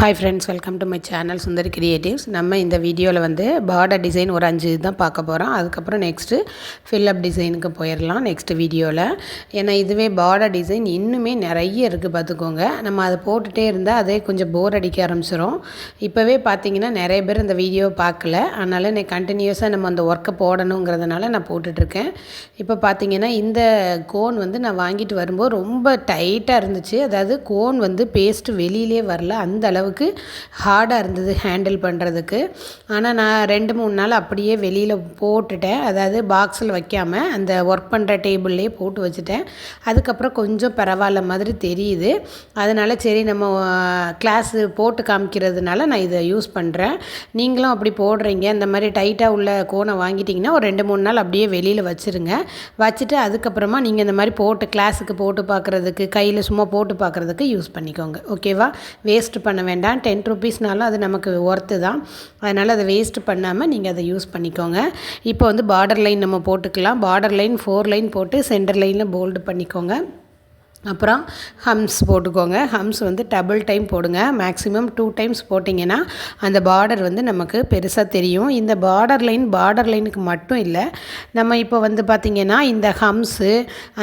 Hi friends, welcome to my channel Sundari creatives. நம்ம இந்த வீடியோவில் வந்து பார்டர் டிசைன் ஒரு 5 தான் பார்க்க போகிறோம். அதுக்கப்புறம் நெக்ஸ்ட்டு ஃபில்லப் டிசைனுக்கு போயிடலாம் நெக்ஸ்ட் வீடியோவில். ஏன்னா இதுவே பார்டர் டிசைன் இன்னுமே நிறைய இருக்குது பார்த்துக்கோங்க. நம்ம அதை போட்டுகிட்டே இருந்தால் அதே கொஞ்சம் போர் அடிக்க ஆரம்பிச்சிடும். இப்போவே பார்த்தீங்கன்னா நிறைய பேர் இந்த வீடியோவை பார்க்கல, அதனால் நான் கண்டினியூஸாக நம்ம அந்த ஒர்க்கை போடணுங்கிறதுனால நான் போட்டுட்ருக்கேன். இப்போ பார்த்தீங்கன்னா இந்த கோன் வந்து நான் வாங்கிட்டு வரும்போது ரொம்ப டைட்டாக இருந்துச்சு. அதாவது கோன் வந்து பேஸ்ட்டு வெளியிலே வரல, அந்த அளவுக்கு ஹார்டாக இருந்தது ஹேண்டில் பண்ணுறதுக்கு. ஆனால் நான் 2-3 நாள் அப்படியே வெளியில் போட்டுட்டேன். அதாவது பாக்ஸில் வைக்காமல் அந்த ஒர்க் பண்ணுற டேபிள்லேயே போட்டு வச்சுட்டேன். அதுக்கப்புறம் கொஞ்சம் பரவாயில்ல மாதிரி தெரியுது. அதனால் சரி நம்ம கிளாஸு போட்டு காமிக்கிறதுனால நான் இதை யூஸ் பண்ணுறேன். நீங்களும் அப்படி போடுறீங்க, இந்த மாதிரி டைட்டாக உள்ள கோனை வாங்கிட்டிங்கன்னா ஒரு 2-3 நாள் அப்படியே வெளியில் வச்சுருங்க. வச்சுட்டு அதுக்கப்புறமா நீங்கள் இந்த மாதிரி போட்டு கிளாஸுக்கு போட்டு பார்க்குறதுக்கு, கையில் சும்மா போட்டு பார்க்குறதுக்கு யூஸ் பண்ணிக்கோங்க. ஓகேவா? வேஸ்ட் பண்ண வேண்டாம். 10 ருபீஸ்னாலும் அது நமக்கு ஒர்த்து தான். அதனால் அதை வேஸ்ட் பண்ணாமல் நீங்கள் அதை யூஸ் பண்ணிக்கோங்க. இப்போ வந்து பார்டர் லைன் நம்ம போட்டுக்கலாம். பார்டர் லைன் 4 லைன் போட்டு சென்டர் லைனில் போல்டு பண்ணிக்கோங்க. அப்புறம் ஹம்ஸ் போட்டுக்கோங்க. ஹம்ஸ் வந்து டபுள் டைம் போடுங்க. மேக்ஸிமம் 2 டைம்ஸ் போட்டிங்கன்னா அந்த பார்டர் வந்து நமக்கு பெருசாக தெரியும். இந்த பார்டர் லைனுக்கு மட்டும் இல்லை, நம்ம இப்போ வந்து பார்த்திங்கன்னா இந்த ஹம்ஸு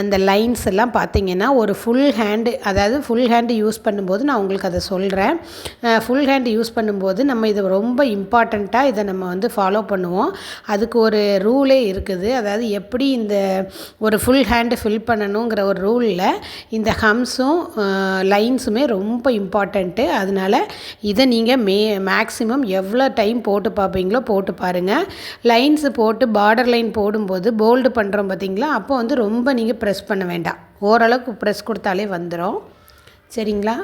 அந்த லைன்ஸ் எல்லாம் பார்த்திங்கன்னா ஒரு ஃபுல் ஹேண்டு, அதாவது ஃபுல் ஹேண்டு யூஸ் பண்ணும்போது நான் உங்களுக்கு அதை சொல்கிறேன். ஃபுல் ஹேண்டு யூஸ் பண்ணும்போது நம்ம இதை ரொம்ப இம்பார்ட்டண்ட்டாக இதை நம்ம வந்து ஃபாலோ பண்ணுவோம். அதுக்கு ஒரு ரூலே இருக்குது. அதாவது எப்படி இந்த ஒரு ஃபுல் ஹேண்டு ஃபில் பண்ணணுங்கிற ஒரு ரூலில் இந்த ஹம்ஸும் லைன்ஸுமே ரொம்ப இம்பார்ட்டண்ட்டு. அதனால் இதை நீங்கள் மேக்ஸிமம் எவ்வளோ டைம் போட்டு பார்ப்பீங்களோ போட்டு பாருங்கள். லைன்ஸு போட்டு பார்டர் லைன் போடும்போது போல்டு பண்ணுறோம் பார்த்திங்களா, அப்போ வந்து ரொம்ப நீங்கள் ப்ரெஸ் பண்ண வேண்டாம். ஓரளவுக்கு ப்ரெஸ் கொடுத்தாலே வந்துடும். சரிங்களா?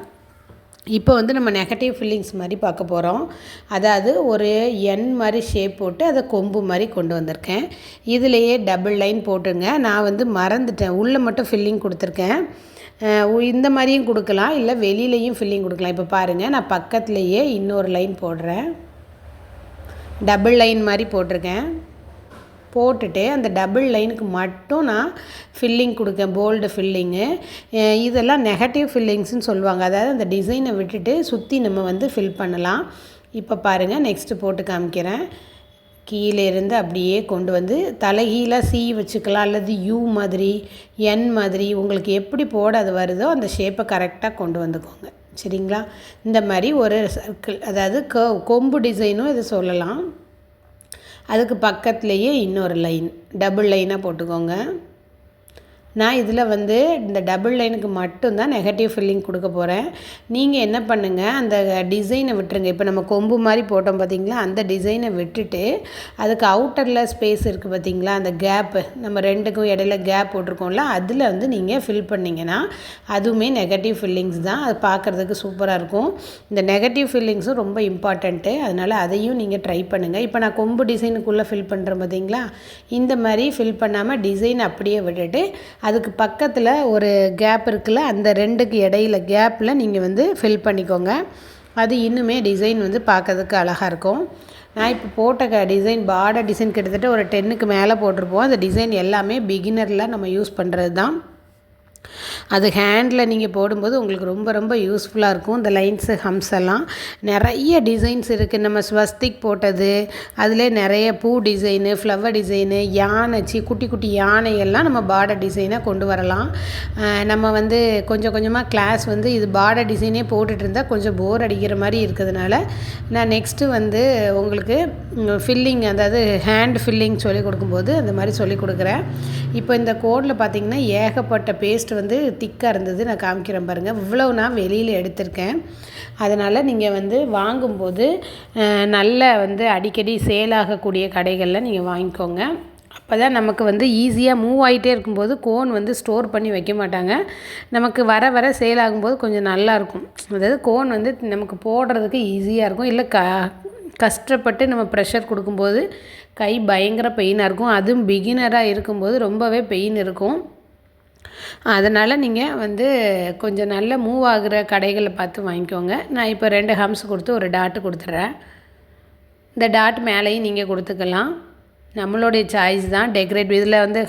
இப்போ வந்து நம்ம நெகட்டிவ் ஃபில்லிங்ஸ் மாதிரி பார்க்க போகிறோம். அதாவது ஒரு என் மாதிரி ஷேப் போட்டு அதை கொம்பு மாதிரி கொண்டு வந்திருக்கேன். இதுலேயே டபுள் லைன் போட்டுருங்க. நான் வந்து மறந்துட்டேன், உள்ளே மட்டும் ஃபில்லிங் கொடுத்துருக்கேன். இந்த மாதிரியும் கொடுக்கலாம், இல்லை வெளியிலையும் ஃபில்லிங் கொடுக்கலாம். இப்போ பாருங்கள், நான் பக்கத்துலேயே இன்னொரு லைன் போடுறேன். டபுள் லைன் மாதிரி போட்டிருக்கேன். போட்டுட்டு அந்த டபுள் லைனுக்கு மட்டும் நான் ஃபில்லிங் கொடுக்கேன், போல்டு ஃபில்லிங்கு. இதெல்லாம் நெகட்டிவ் ஃபில்லிங்ஸ்னு சொல்லுவாங்க. அதாவது அந்த டிசைனை விட்டுட்டு சுற்றி நம்ம வந்து ஃபில் பண்ணலாம். இப்போ பாருங்கள், நெக்ஸ்ட்டு போட்டு காமிக்கிறேன். கீழே இருந்து அப்படியே கொண்டு வந்து தலைகீழாக சி வச்சுக்கலாம், அல்லது யூ மாதிரி, என் மாதிரி, உங்களுக்கு எப்படி போட அது வருதோ அந்த ஷேப்பை கரெக்டாக கொண்டு வந்துக்கோங்க. சரிங்களா? இந்த மாதிரி ஒரு சர்க்கிள், அதாவது கொம்பு டிசைனும் இதை சொல்லலாம். அதுக்கு பக்கத்துலேயே இன்னொரு லைன் டபுள் லைனாக போட்டுக்கோங்க. நான் இதில் வந்து இந்த டபுள் லைனுக்கு மட்டும்தான் நெகட்டிவ் ஃபில்லிங் கொடுக்க போகிறேன். நீங்கள் என்ன பண்ணுங்கள், அந்த டிசைனை விட்டுருங்க. இப்போ நம்ம கொம்பு மாதிரி போட்டோம் பார்த்திங்களா, அந்த டிசைனை விட்டுட்டு அதுக்கு அவுட்டரில் ஸ்பேஸ் இருக்குது பார்த்திங்களா, அந்த கேப்பு, நம்ம ரெண்டுக்கும் இடையில கேப் போட்டிருக்கோம்ல, அதில் வந்து நீங்கள் ஃபில் பண்ணிங்கன்னா அதுவுமே நெகட்டிவ் ஃபில்லிங்ஸ் தான். அது பார்க்குறதுக்கு சூப்பராக இருக்கும். இந்த நெகட்டிவ் ஃபில்லிங்ஸும் ரொம்ப இம்பார்ட்டண்ட்டு. அதனால் அதையும் நீங்கள் ட்ரை பண்ணுங்கள். இப்போ நான் கொம்பு டிசைனுக்குள்ளே ஃபில் பண்ணுறேன் பார்த்திங்களா, இந்த மாதிரி ஃபில் பண்ணாமல் டிசைன் அப்படியே விட்டுட்டு அதுக்கு பக்கத்தில் ஒரு கேப் இருக்குல்ல, அந்த ரெண்டுக்கு இடையில கேப்பில் நீங்கள் வந்து ஃபில் பண்ணிக்கோங்க. அது இன்னுமே டிசைன் வந்து பார்க்கறதுக்கு அழகாக இருக்கும். நான் இப்போ போட்ட டிசைன் பார்டர் டிசைன் கிட்டத்தட்ட ஒரு 10க்கு மேலே போட்டிருப்போம். அந்த டிசைன் எல்லாமே பிகினரில் நம்ம யூஸ் பண்ணுறது தான். அது ஹேண்டில் நீங்கள் போடும்போது உங்களுக்கு ரொம்ப ரொம்ப யூஸ்ஃபுல்லாக இருக்கும். இந்த லைன்ஸு ஹம்ஸ் எல்லாம் நிறைய டிசைன்ஸ் இருக்குது. நம்ம ஸ்வஸ்திக் போட்டது, அதிலே நிறைய பூ டிசைனு, ஃப்ளவர் டிசைனு, யானை, குட்டி குட்டி யானையெல்லாம் நம்ம பார்டர் டிசைனாக கொண்டு வரலாம். நம்ம வந்து கொஞ்சம் கொஞ்சமாக கிளாஸ் வந்து இது பார்டர் டிசைனே போட்டுட்டு இருந்தால் கொஞ்சம் போர் அடிக்கிற மாதிரி இருக்கிறதுனால நான் நெக்ஸ்ட்டு வந்து உங்களுக்கு ஃபில்லிங், அதாவது ஹேண்ட் ஃபில்லிங் சொல்லிக் கொடுக்கும்போது அந்த மாதிரி சொல்லிக் கொடுக்குறேன். இப்போ இந்த கோடில் பார்த்திங்கன்னா ஏகப்பட்ட பேஸ்ட் வந்து திக்காக இருந்தது. நான் காமிக்கிறேன் பாருங்கள். இவ்வளோ நான் வெளியில் எடுத்திருக்கேன். அதனால் நீங்கள் வந்து வாங்கும்போது நல்ல வந்து அடிக்கடி சேல் ஆகக்கூடிய கடைகளில் நீங்கள் வாங்கிக்கோங்க. அப்போ தான் நமக்கு வந்து ஈஸியாக மூவ் ஆகிட்டே இருக்கும்போது கோன் வந்து ஸ்டோர் பண்ணி வைக்க மாட்டாங்க. நமக்கு வர வர சேல் ஆகும்போது கொஞ்சம் நல்லாயிருக்கும். அதாவது கோன் வந்து நமக்கு போடுறதுக்கு ஈஸியாக இருக்கும். இல்லை கஷ்டப்பட்டு நம்ம ப்ரெஷர் கொடுக்கும்போது கை பயங்கர பெயினாக இருக்கும். அதுவும் பிகினராக இருக்கும்போது ரொம்பவே பெயின் இருக்கும். அதனால் நீங்கள் வந்து கொஞ்சம் நல்ல மூவ் ஆகிற கடைகளை பார்த்து வாங்கிக்கோங்க. நான் இப்போ 2 ஹம்ஸ் கொடுத்து ஒரு டாட்டு கொடுத்துட்றேன். இந்த டாட் மேலேயும் நீங்கள் கொடுத்துக்கலாம், நம்மளுடைய சாய்ஸ் தான். டெக்கரேட் இதில் வந்து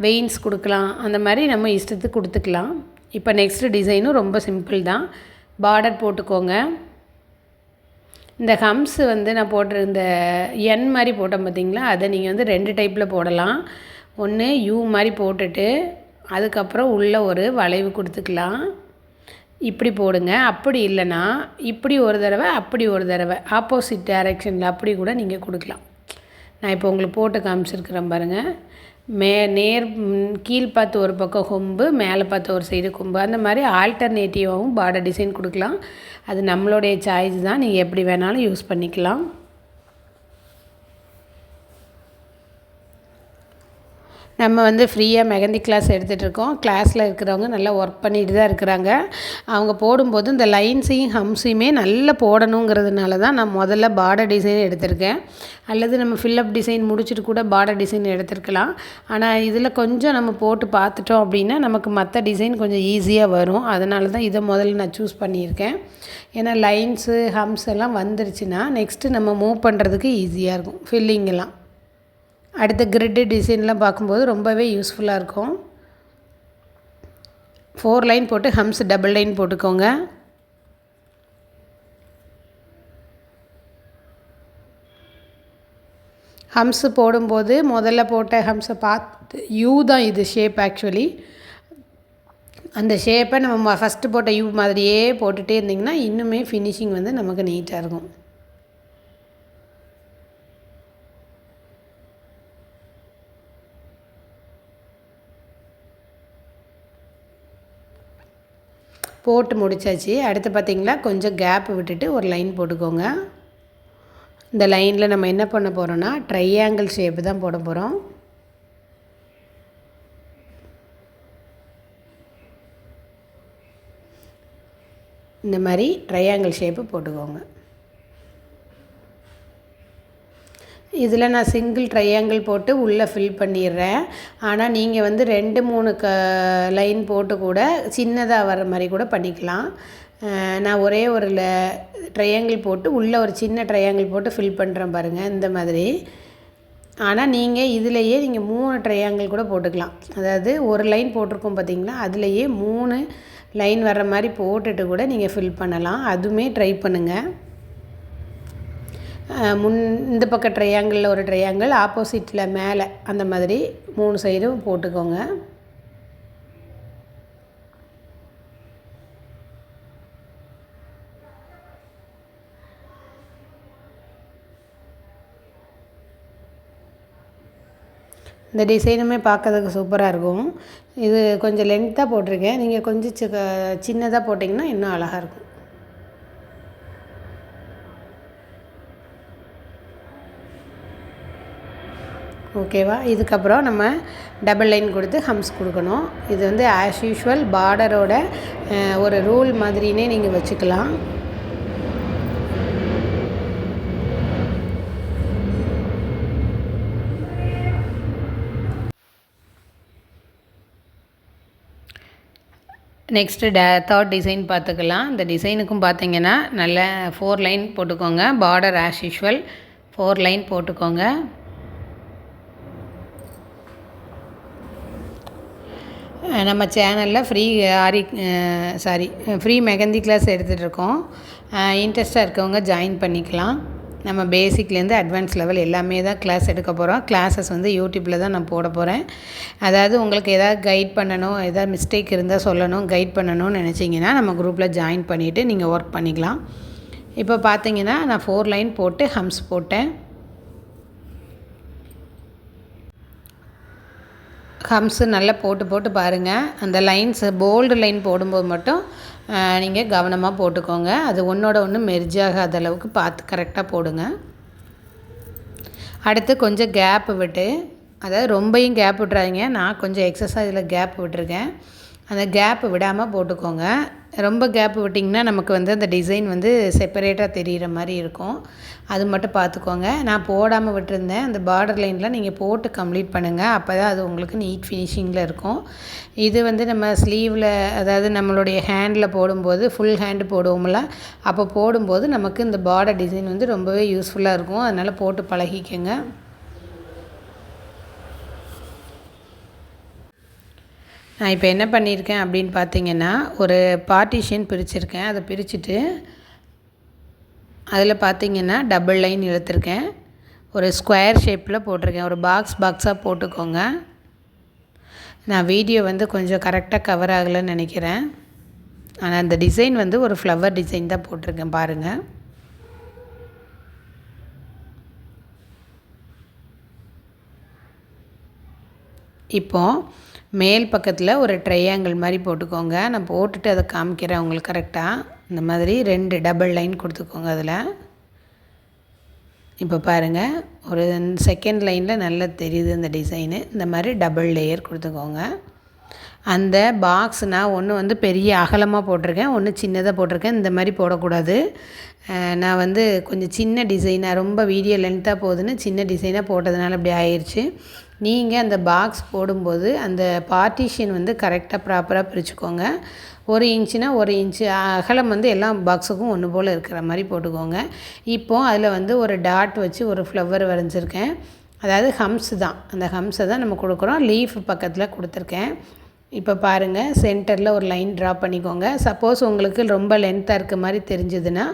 வெயின்ஸ் கொடுக்கலாம், அந்த மாதிரி நம்ம இஷ்டத்துக்கு கொடுத்துக்கலாம். இப்போ நெக்ஸ்ட்டு டிசைனும் ரொம்ப சிம்பிள் தான். பார்டர் போட்டுக்கோங்க. இந்த ஹம்ஸ் வந்து நான் போட்டிருந்த என் மாதிரி போட்டேன் பார்த்திங்களா, அதை நீங்கள் வந்து 2 டைப்பில் போடலாம். ஒன்று யூ மாதிரி போட்டுட்டு அதுக்கப்புறம் உள்ளே ஒரு வளைவு கொடுத்துக்கலாம். இப்படி போடுங்க. அப்படி இல்லைன்னா இப்படி ஒரு தடவை அப்படி ஒரு தடவை ஆப்போசிட் டைரெக்ஷனில் அப்படி கூட நீங்கள் கொடுக்கலாம். நான் இப்போ உங்களுக்கு போட்டு காமிச்சிருக்கிறேன் பாருங்கள். நேர் கீழ் பார்த்து ஒரு பக்கம் கொம்பு, மேலே பார்த்து ஒரு சைடு கொம்பு, அந்த மாதிரி ஆல்டர்னேட்டிவாகவும் பார்டர் டிசைன் கொடுக்கலாம். அது நம்மளுடைய சாய்ஸ் தான், நீங்கள் எப்படி வேணாலும் யூஸ் பண்ணிக்கலாம். நம்ம வந்து ஃப்ரீயாக மெஹந்தி கிளாஸ் எடுத்துகிட்ருக்கோம். கிளாஸில் இருக்கிறவங்க நல்லா ஒர்க் பண்ணிட்டு தான் இருக்கிறாங்க. அவங்க போடும்போது இந்த லைன்ஸையும் ஹம்ஸையுமே நல்லா போடணுங்கிறதுனால தான் நான் முதல்ல பார்டர் டிசைன் எடுத்திருக்கேன். அல்லது நம்ம ஃபில்லப் டிசைன் முடிச்சுட்டு கூட பார்டர் டிசைன் எடுத்துருக்கலாம். ஆனால் இதில் கொஞ்சம் நம்ம போட்டு பார்த்துட்டோம் அப்படின்னா நமக்கு மற்ற டிசைன் கொஞ்சம் ஈஸியாக வரும். அதனால தான் இதை முதல்ல நான் சூஸ் பண்ணியிருக்கேன். ஏன்னா லைன்ஸு ஹம்ஸ் எல்லாம் வந்துருச்சுன்னா நெக்ஸ்ட்டு நம்ம மூவ் பண்ணுறதுக்கு ஈஸியாக இருக்கும். ஃபில்லிங்கெல்லாம் அடுத்த கிரிட்டு டிசைன்லாம் பார்க்கும்போது ரொம்பவே யூஸ்ஃபுல்லாக இருக்கும். 4 லைன் போட்டு ஹம்ஸ் டபுள் லைன் போட்டுக்கோங்க. ஹம்ஸு போடும்போது முதல்ல போட்ட ஹம்ஸை பார்த்து யூ தான் இது ஷேப் ஆக்சுவலி. அந்த ஷேப்பை நம்ம ஃபஸ்ட்டு போட்ட யூ மாதிரியே போட்டுகிட்டே இருந்திங்கன்னா இன்னுமே ஃபினிஷிங் வந்து நமக்கு நீட்டாக இருக்கும். போட்டு முடித்தாச்சு. அடுத்து பார்த்திங்களா கொஞ்சம் கேப் விட்டுட்டு ஒரு லைன் போட்டுக்கோங்க. இந்த லைனில் நம்ம என்ன பண்ண போகிறோன்னா ட்ரையாங்கிள் ஷேப்பு தான் போட போகிறோம். இந்த மாதிரி ட்ரையாங்கிள் ஷேப்பு போட்டுக்கோங்க. இதில் நான் சிங்கிள் ட்ரையாங்கிள் போட்டு உள்ளே ஃபில் பண்ணிடுறேன். ஆனால் நீங்கள் வந்து 2-3 லைன் போட்டு கூட சின்னதாக வர மாதிரி கூட பண்ணிக்கலாம். நான் ஒரே ஒரு ட்ரையாங்கிள் போட்டு உள்ளே ஒரு சின்ன ட்ரையாங்கிள் போட்டு ஃபில் பண்ணுறேன் பாருங்கள், இந்த மாதிரி. ஆனால் நீங்கள் இதிலையே நீங்கள் 3 ட்ரையாங்கிள் கூட போட்டுக்கலாம். அதாவது ஒரு லைன் போட்டிருக்கோம் பார்த்திங்களா, அதுலேயே 3 லைன் வர்ற மாதிரி போட்டுட்டு கூட நீங்கள் ஃபில் பண்ணலாம். அதுவுமே ட்ரை பண்ணுங்கள். இந்த பக்கம் ட்ரையாங்கிளில் ஒரு ட்ரையாங்கிள், ஆப்போசிட்டில் மேலே அந்த மாதிரி 3 சைடும் போட்டுக்கோங்க. இந்த டிசைனுமே பார்க்கறதுக்கு சூப்பராக இருக்கும். இது கொஞ்சம் லென்த்தாக போட்டிருக்கேன். நீங்கள் கொஞ்சம் சின்னதாக போட்டிங்கன்னா இன்னும் அழகாக இருக்கும். ஓகேவா? இதுக்கப்புறம் நம்ம டபுள் லைன் கொடுத்து ஹம்ஸ் கொடுக்கணும். இது வந்து ஆஸ் யூஷுவல் பார்டரோட ஒரு ரூல் மாதிரினே நீங்கள் வச்சுக்கலாம். நெக்ஸ்ட்டு தேர்ட் டிசைன் பார்த்துக்கலாம். இந்த டிசைனுக்கும் பார்த்தீங்கன்னா நல்ல 4 லைன் போட்டுக்கோங்க. பார்டர் ஆஸ் யூஷுவல் 4 லைன் போட்டுக்கோங்க. நம்ம சேனலில் ஃப்ரீ மெஹந்தி கிளாஸ் எடுத்துகிட்ருக்கோம். இன்ட்ரெஸ்ட்டாக இருக்கவங்க ஜாயின் பண்ணிக்கலாம். நம்ம பேசிக்லேருந்து அட்வான்ஸ் லெவல் எல்லாமே தான் கிளாஸ் எடுக்க போகிறோம். கிளாஸஸ் வந்து யூடியூப்பில் தான் நான் போட போகிறேன். அதாவது உங்களுக்கு எதாவது கைட் பண்ணணும், எதாவது மிஸ்டேக் இருந்தால் சொல்லணும், கைட் பண்ணணும்னு நினச்சிங்கன்னா நம்ம குரூப்பில் ஜாயின் பண்ணிவிட்டு நீங்கள் ஒர்க் பண்ணிக்கலாம். இப்போ பார்த்தீங்கன்னா நான் 4 லைன் போட்டு ஹம்ஸ் போட்டேன். ஹம்ஸு நல்லா போட்டு பாருங்கள். அந்த லைன்ஸு போல்டு லைன் போடும்போது மட்டும் நீங்கள் கவனமாக போட்டுக்கோங்க. அது ஒன்றோட ஒன்று மெர்ஜ் ஆகாத அளவுக்கு பார்த்து கரெக்டாக போடுங்க. அடுத்து கொஞ்சம் கேப் விட்டு, அதாவது ரொம்பையும் கேப் விட்றாதீங்க. நான் கொஞ்சம் எக்ஸஸாக இதில் கேப் விட்டுருக்கேன். அந்த கேப் விடாமல் போட்டுக்கோங்க. ரொம்ப கேப் விட்டிங்கன்னா நமக்கு வந்து அந்த டிசைன் வந்து செப்பரேட்டாக தெரிகிற மாதிரி இருக்கும். அது மட்டும் பார்த்துக்கோங்க. நான் போடாமல் விட்டுருந்தேன். அந்த பார்டர் லைனில் நீங்கள் போட்டு கம்ப்ளீட் பண்ணுங்கள். அப்போ தான் அது உங்களுக்கு நீட் ஃபினிஷிங்கில் இருக்கும். இது வந்து நம்ம ஸ்லீவில், அதாவது நம்மளுடைய ஹேண்டில் போடும்போது ஃபுல் ஹேண்டு போடுவோம்ல, அப்போ போடும்போது நமக்கு இந்த பார்டர் டிசைன் வந்து ரொம்பவே யூஸ்ஃபுல்லாக இருக்கும். அதனால் போட்டு பழகிக்கங்க. நான் இப்போ என்ன பண்ணியிருக்கேன் அப்படின்னு பார்த்தீங்கன்னா, ஒரு பார்ட்டிஷன் பிரிச்சுருக்கேன். அதை பிரிச்சுட்டு அதில் பார்த்திங்கன்னா டபுள் லைன் இழுத்துருக்கேன். ஒரு ஸ்கொயர் ஷேப்பில் போட்டிருக்கேன். ஒரு பாக்ஸாக போட்டுக்கோங்க. நான் வீடியோ வந்து கொஞ்சம் கரெக்டாக கவர் ஆகலைன்னு நினைக்கிறேன். ஆனால் அந்த டிசைன் வந்து ஒரு ஃப்ளவர் டிசைன் தான் போட்டிருக்கேன் பாருங்கள். இப்போது மேல் பக்கத்தில் ஒரு ட்ரையாங்கிள் மாதிரி போட்டுக்கோங்க. நான் போட்டுட்டு அதை காமிக்கிறேன் உங்களுக்கு கரெக்டாக. இந்த மாதிரி 2 டபுள் லைன் கொடுத்துக்கோங்க. அதில் இப்போ பாருங்கள், ஒரு செகண்ட் லைனில் நல்லா தெரியுது இந்த டிசைனு. இந்த மாதிரி டபுள் லேயர் கொடுத்துக்கோங்க. அந்த பாக்ஸ் நான் ஒன்று வந்து பெரிய அகலமாக போட்டிருக்கேன், ஒன்று சின்னதாக போட்டிருக்கேன். இந்த மாதிரி போடக்கூடாது. நான் வந்து கொஞ்சம் சின்ன டிசைனாக, ரொம்ப வீடியோ லென்த்தாக போகுதுன்னு சின்ன டிசைனாக போட்டதுனால இப்படி ஆயிடுச்சு. நீங்கள் அந்த பாக்ஸ் போடும்போது அந்த பார்ட்டிஷன் வந்து கரெக்டாக ப்ராப்பராக பிரிச்சுக்கோங்க. 1 இன்ச்சுனா 1 இன்ச்சு அகலம் வந்து எல்லா பாக்ஸுக்கும் ஒன்று போல் இருக்கிற மாதிரி போட்டுக்கோங்க. இப்போது அதில் வந்து ஒரு டாட் வச்சு ஒரு ஃப்ளவர் வரைஞ்சிருக்கேன். அதாவது ஹம்ஸ் தான், அந்த ஹம்ஸை தான் நம்ம கொடுக்குறோம். லீஃப் பக்கத்தில் கொடுத்துருக்கேன். இப்போ பாருங்கள், சென்டரில் ஒரு லைன் ட்ரா பண்ணிக்கோங்க. சப்போஸ் உங்களுக்கு ரொம்ப லென்த்தாக இருக்க மாதிரி தெரிஞ்சதுன்னா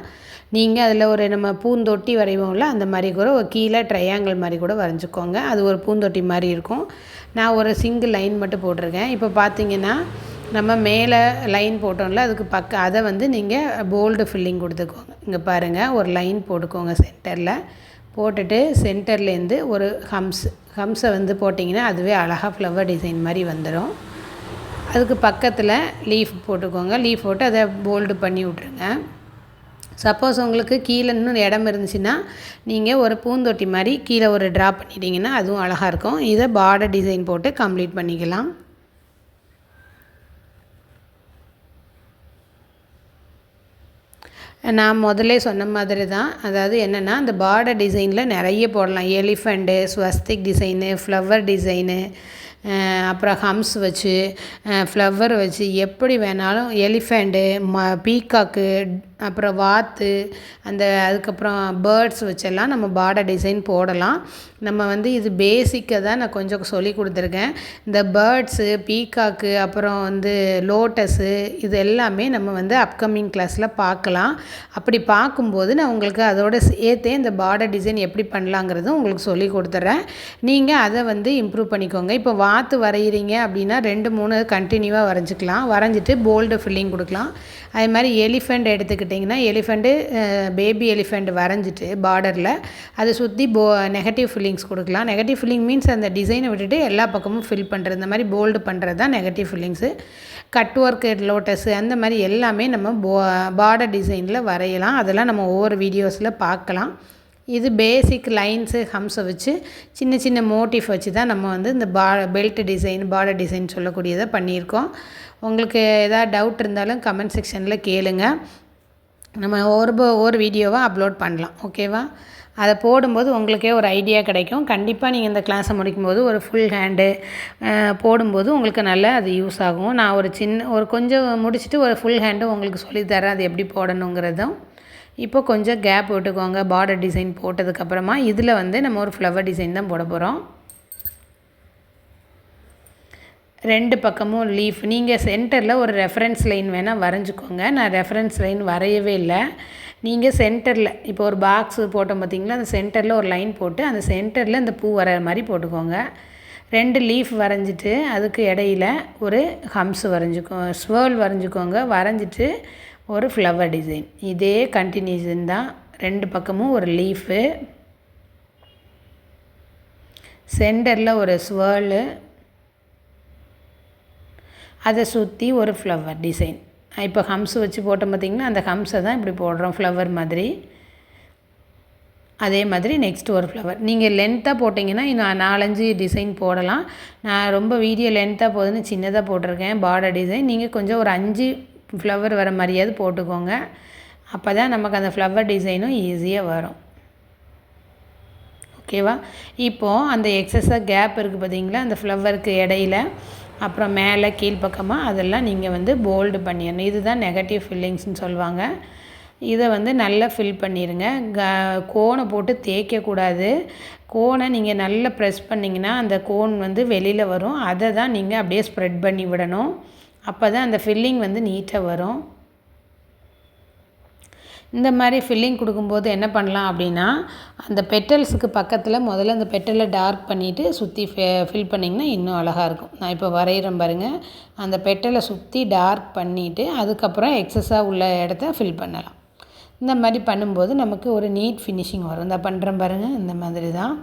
நீங்கள் அதில் ஒரு நம்ம பூந்தொட்டி வரைவோம்ல, அந்த மாதிரி கூட ஒரு கீழே ட்ரையாங்கிள் மாதிரி கூட வரைஞ்சிக்கோங்க. அது ஒரு பூந்தொட்டி மாதிரி இருக்கும். நான் ஒரு சிங்கிள் லைன் மட்டும் போட்டிருக்கேன். இப்போ பார்த்தீங்கன்னா நம்ம மேலே லைன் போட்டோம்ல, அதுக்கு அதை வந்து நீங்கள் போல்டு ஃபில்லிங் கொடுத்துக்கோங்க. இங்கே பாருங்கள், ஒரு லைன் போட்டுக்கோங்க சென்டரில். போட்டுட்டு சென்டர்லேருந்து ஒரு ஹம்ஸை வந்து போட்டிங்கன்னா அதுவே அழகாக ஃப்ளவர் டிசைன் மாதிரி வந்துடும். அதுக்கு பக்கத்தில் லீஃப் போட்டுக்கோங்க. லீஃப் போட்டு அதை போல்டு பண்ணி விட்ருங்க. சப்போஸ் உங்களுக்கு கீழே இன்னும் இடம் இருந்துச்சுன்னா நீங்கள் ஒரு பூந்தொட்டி மாதிரி கீழே ஒரு ட்ரா பண்ணிட்டீங்கன்னா அதுவும் அழகாக இருக்கும். இதை பார்டர் டிசைன் போட்டு கம்ப்ளீட் பண்ணிக்கலாம். நான் முதல்ல சொன்ன மாதிரி தான். அதாவது என்னென்னா, அந்த பார்டர் டிசைனில் நிறைய போடலாம். Elephant, Swastik design, flower design, அப்புறம் ஹம்ஸ் வச்சு, ஃப்ளவர் வச்சு, எப்படி வேணாலும் எலிஃபண்ட்டு, பீகாக்கு, அப்புறம் வாத்து, அதுக்கப்புறம் பேர்ட்ஸ் வச்செல்லாம் நம்ம பார்டர் டிசைன் போடலாம். நம்ம வந்து இது பேசிக்காக தான் நான் கொஞ்சம் சொல்லி கொடுத்துருக்கேன். இந்த பேர்ட்ஸு, பீகாக்கு, அப்புறம் வந்து லோட்டஸு, இது எல்லாமே நம்ம வந்து அப்கமிங் கிளாஸில் பார்க்கலாம். அப்படி பார்க்கும்போது நான் உங்களுக்கு அதோட சேர்த்தே இந்த பார்டர் டிசைன் எப்படி பண்ணலாங்கிறதும் உங்களுக்கு சொல்லி கொடுத்துட்றேன். நீங்கள் அதை வந்து இம்ப்ரூவ் பண்ணிக்கோங்க. இப்போ வாத்து வரைகிறீங்க அப்படின்னா 2-3 கண்டினியூவாக வரைஞ்சிக்கலாம். வரைஞ்சிட்டு போல்டு ஃபில்லிங் கொடுக்கலாம். அதே மாதிரி எலிஃபெண்ட் எடுத்துக்கிட்டிங்கன்னா, எலிஃபெண்ட்டு பேபி எலிஃபெண்ட் வரைஞ்சிட்டு பார்டரில் அதை சுற்றி நெகட்டிவ் ஃபில்லிங்ஸ் கொடுக்கலாம். நெகட்டிவ் ஃபில்லிங் மீன்ஸ் அந்த டிசைனை விட்டுட்டு எல்லா பக்கமும் ஃபில் பண்ணுறது. இந்த மாதிரி போல்டு பண்ணுறது தான் நெகட்டிவ் ஃபில்லிங்ஸு. கட் ஒர்க், லோட்டஸு, அந்த மாதிரி எல்லாமே நம்ம பார்டர் டிசைனில் வரையலாம். அதெல்லாம் நம்ம ஒவ்வொரு வீடியோஸில் பார்க்கலாம். இது பேசிக் லைன்ஸு, ஹம்ஸை வச்சு சின்ன சின்ன மோட்டிவ் வச்சு தான் நம்ம வந்து இந்த பெல்ட் டிசைன், பார்டர் டிசைன் சொல்லக்கூடியதை பண்ணியிருக்கோம். உங்களுக்கு எதாவது டவுட் இருந்தாலும் கமெண்ட் செக்ஷனில் கேளுங்க. நம்ம ஒவ்வொரு வீடியோவாக அப்லோட் பண்ணலாம். ஓகேவா? அதை போடும்போது உங்களுக்கே ஒரு ஐடியா கிடைக்கும். கண்டிப்பாக நீங்கள் இந்த கிளாஸை முடிக்கும்போது ஒரு ஃபுல் ஹேண்டு போடும்போது உங்களுக்கு நல்லா அது யூஸ் ஆகும். நான் ஒரு கொஞ்சம் முடிச்சுட்டு ஒரு ஃபுல் ஹேண்டு உங்களுக்கு சொல்லித்தரேன் அது எப்படி போடணுங்கிறதும். இப்போ கொஞ்சம் கேப் விட்டுக்கோங்க. பார்டர் டிசைன் போட்டதுக்கப்புறமா இதில் வந்து நம்ம ஒரு ஃப்ளவர் டிசைன் தான் போட போகிறோம். 2 பக்கமும் லீஃப். நீங்கள் சென்டரில் ஒரு ரெஃபரன்ஸ் லைன் வேணால் வரைஞ்சிக்கோங்க. நான் ரெஃபரன்ஸ் லைன் வரையவே இல்லை. நீங்கள் சென்டரில் இப்போ ஒரு பாக்ஸு போட்டோம் பார்த்திங்களா, அந்த சென்டரில் ஒரு லைன் போட்டு அந்த சென்டரில் இந்த பூ வர மாதிரி போட்டுக்கோங்க. 2 லீஃப் வரைஞ்சிட்டு அதுக்கு இடையில ஒரு ஹம்ஸ் ஸ்வேர்ல் வரைஞ்சிக்கோங்க. வரைஞ்சிட்டு ஒரு ஃப்ளவர் டிசைன். இதே கண்டினியூஷன் தான். 2 பக்கமும் ஒரு லீஃபு, சென்டரில் ஒரு ஸ்வேர்லு, அதை சுற்றி ஒரு ஃப்ளவர் டிசைன். இப்போ ஹம்ஸ் வச்சு போட்டோம் பார்த்திங்கன்னா, அந்த ஹம்ஸை தான் இப்படி போடுறோம் ஃப்ளவர் மாதிரி. அதே மாதிரி நெக்ஸ்ட் ஒரு ஃப்ளவர். நீங்கள் லென்த்தாக போட்டிங்கன்னா இன்னும் 4-5 டிசைன் போடலாம். நான் ரொம்ப வீடியோ லென்த்தாக போகுதுன்னு சின்னதாக போட்டிருக்கேன் பார்டர் டிசைன். நீங்கள் கொஞ்சம் ஒரு 5 ஃப்ளவர் வர மாதிரியாவது போட்டுக்கோங்க. அப்போ தான் நமக்கு அந்த ஃப்ளவர் டிசைனும் ஈஸியாக வரும். ஓகேவா? இப்போது அந்த எக்ஸஸாக கேப் இருக்குது பார்த்திங்களா, அந்த ஃப்ளவருக்கு இடையில, அப்புறம் மேலே கீழ்ப்பக்கமாக, அதெல்லாம் நீங்கள் வந்து போல்டு பண்ணிடணும். இதுதான் நெகட்டிவ் ஃபில்லிங்ஸ்னு சொல்லுவாங்க. இதை வந்து நல்லா ஃபில் பண்ணிடுங்க. கோனை போட்டு தேய்க்கக்கூடாது. கோனை நீங்கள் நல்லா ப்ரெஸ் பண்ணிங்கன்னா அந்த கோன் வந்து வெளியில் வரும். அதை தான் நீங்கள் அப்படியே ஸ்ப்ரெட் பண்ணி விடணும். அப்போ தான் அந்த ஃபில்லிங் வந்து நீட்டாக வரும். இந்த மாதிரி ஃபில்லிங் கொடுக்கும்போது என்ன பண்ணலாம் அப்படின்னா, அந்த பெட்டல்ஸுக்கு பக்கத்தில் முதல்ல அந்த பெட்டலை டார்க் பண்ணிவிட்டு சுற்றி ஃபில் பண்ணிங்கன்னா இன்னும் அழகாக இருக்கும். நான் இப்போ வரைகிறேன் பாருங்கள். அந்த பெட்டலை சுற்றி டார்க் பண்ணிவிட்டு அதுக்கப்புறம் எக்ஸஸாக உள்ள இடத்த ஃபில் பண்ணலாம். இந்த மாதிரி பண்ணும்போது நமக்கு ஒரு நீட் ஃபினிஷிங் வரும். இந்த பண்ணுறேன் பாருங்கள், இந்த மாதிரி தான்.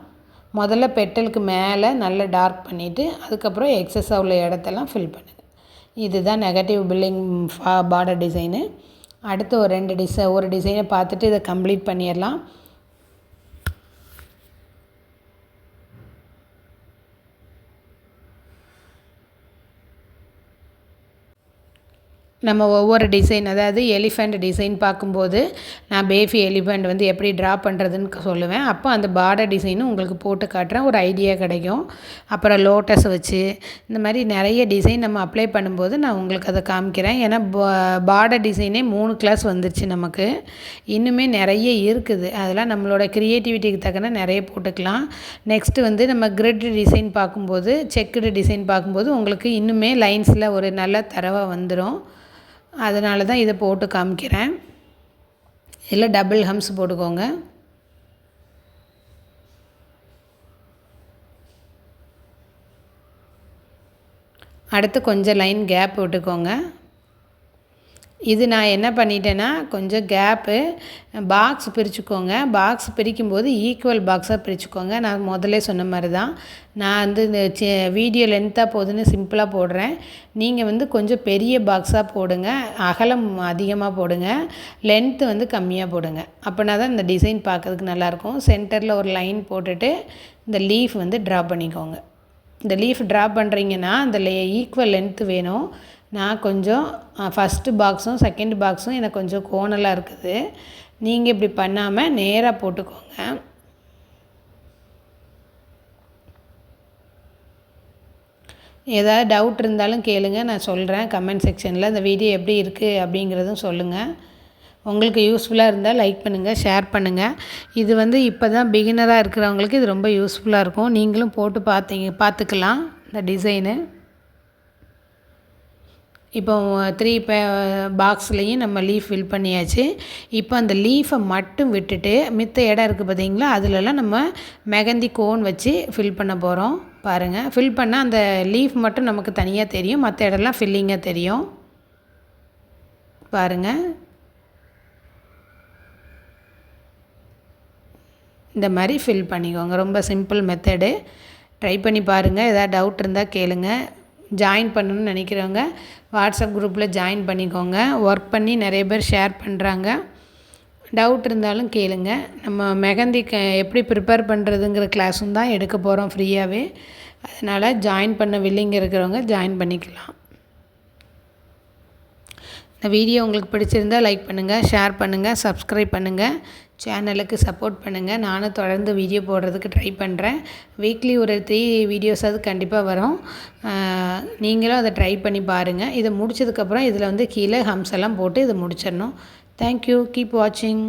முதல்ல பெட்டலுக்கு மேலே நல்லா டார்க் பண்ணிவிட்டு அதுக்கப்புறம் எக்ஸஸாக உள்ள இடத்தெல்லாம் ஃபில் பண்ணுங்கள். இதுதான் நெகட்டிவ் பில்லிங் பார்டர் டிசைனு. அடுத்து ஒரு டிசைனை பார்த்துட்டு இதை கம்ப்ளீட் பண்ணிடலாம். நம்ம ஒவ்வொரு டிசைன், அதாவது எலிஃபண்ட் டிசைன் பார்க்கும்போது நான் பேபி எலிஃபண்ட் வந்து எப்படி ட்ரா பண்ணுறதுன்னு சொல்லுவேன். அப்போ அந்த பார்டர் டிசைனும் உங்களுக்கு போட்டு காட்டுறேன், ஒரு ஐடியா கிடைக்கும். அப்புறம் லோட்டஸ் வச்சு இந்த மாதிரி நிறைய டிசைன் நம்ம அப்ளை பண்ணும்போது நான் உங்களுக்கு அதை காமிக்கிறேன். ஏன்னா பார்டர் டிசைனே 3 கிளாஸ் வந்துருச்சு நமக்கு. இன்னுமே நிறைய இருக்குது. அதெல்லாம் நம்மளோட க்ரியேட்டிவிட்டிக்கு தக்கன நிறைய போட்டுக்கலாம். நெக்ஸ்ட்டு வந்து நம்ம கிரிட் டிசைன் பார்க்கும்போது, செக்குடு டிசைன் பார்க்கும்போது உங்களுக்கு இன்னுமே லைன்ஸில் ஒரு நல்ல தரவாக வந்துடும். அதனால தான் இதை போட்டு காமிக்கிறேன். இதில் டபுள் ஹம்ஸ் போட்டுக்கோங்க. அடுத்து கொஞ்சம் லைன் கேப் விட்டுக்கோங்க. இது நான் என்ன பண்ணிட்டேன்னா, கொஞ்சம் கேப்பு பாக்ஸ் பிரிச்சுக்கோங்க. பாக்ஸ் பிரிக்கும்போது ஈக்குவல் பாக்ஸாக பிரிச்சுக்கோங்க. நான் முதல்ல சொன்ன மாதிரி தான். நான் வந்து இந்த வீடியோ லென்த்தாக போகுதுன்னு சிம்பிளாக போடுறேன். நீங்கள் வந்து கொஞ்சம் பெரிய பாக்ஸாக போடுங்க. அகலம் அதிகமாக போடுங்க, லென்த்து வந்து கம்மியாக போடுங்க. அப்படின்னா தான் இந்த டிசைன் பார்க்கறதுக்கு நல்லாயிருக்கும். சென்டரில் ஒரு லைன் போட்டுட்டு இந்த லீஃப் வந்து ட்ரா பண்ணிக்கோங்க. இந்த லீஃப் ட்ரா பண்ணுறீங்கன்னா அந்த ஈக்குவல் லென்த்து வேணும். நான் கொஞ்சம் ஃபஸ்ட்டு பாக்ஸும் செகண்ட் பாக்ஸும் எனக்கு கொஞ்சம் கோணலாக இருக்குது. நீங்கள் இப்படி பண்ணாமல் நேராக போட்டுக்கோங்க. ஏதாவது டவுட் இருந்தாலும் கேளுங்க, நான் சொல்கிறேன் கமெண்ட் செக்ஷனில். இந்த வீடியோ எப்படி இருக்குது அப்படிங்கிறதும் சொல்லுங்கள். உங்களுக்கு யூஸ்ஃபுல்லாக இருந்தால் லைக் பண்ணுங்கள், ஷேர் பண்ணுங்கள். இது வந்து இப்போ தான் பிகினராக இருக்கிறவங்களுக்கு இது ரொம்ப யூஸ்ஃபுல்லாக இருக்கும். நீங்களும் போட்டு பார்த்துக்கலாம் இந்த டிசைனு. இப்போ 3 பாக்ஸ்லேயும் நம்ம லீஃப் ஃபில் பண்ணியாச்சு. இப்போ அந்த லீஃபை மட்டும் விட்டுட்டு மித்த இடம் இருக்குது பார்த்தீங்களா, அதிலலாம் நம்ம மெகந்தி கோன் வச்சு ஃபில் பண்ண போகிறோம். பாருங்கள், ஃபில் பண்ணால் அந்த லீஃப் மட்டும் நமக்கு தனியாக தெரியும், மற்ற இடம்லாம் ஃபில்லிங்காக தெரியும். பாருங்கள், இந்த மாதிரி ஃபில் பண்ணிக்கோங்க. ரொம்ப சிம்பிள் மெத்தடு. ட்ரை பண்ணி பாருங்கள். ஏதாவது டவுட் இருந்தால் கேளுங்க. ஜாயின் பண்ணணும்னு நினைக்கிறவங்க வாட்ஸ்அப் குரூப்பில் ஜாயின் பண்ணிக்கோங்க. ஒர்க் பண்ணி நிறைய பேர் ஷேர் பண்ணுறாங்க. டவுட் இருந்தாலும் கேளுங்க. நம்ம மெகந்தி எப்படி ப்ரிப்பேர் பண்ணுறதுங்கிற கிளாஸும் தான் எடுக்க போகிறோம் ஃப்ரீயாகவே. அதனால் ஜாயின் பண்ண வில்லிங் இருக்கிறவங்க ஜாயின் பண்ணிக்கலாம். இந்த வீடியோ உங்களுக்கு பிடிச்சிருந்தால் லைக் பண்ணுங்கள், ஷேர் பண்ணுங்கள், சப்ஸ்கிரைப் பண்ணுங்கள், சேனலுக்கு சப்போர்ட் பண்ணுங்கள். நானும் தொடர்ந்து வீடியோ போடுறதுக்கு ட்ரை பண்ணுறேன். வீக்லி ஒரு 3 வீடியோஸாவது கண்டிப்பாக வரும். நீங்களும் அதை ட்ரை பண்ணி பாருங்கள். இதை முடித்ததுக்கப்புறம் இதில் வந்து கீழே ஹம்ஸ் எல்லாம் போட்டு இதை முடிச்சிடணும். தேங்க்யூ. கீப் வாட்சிங்.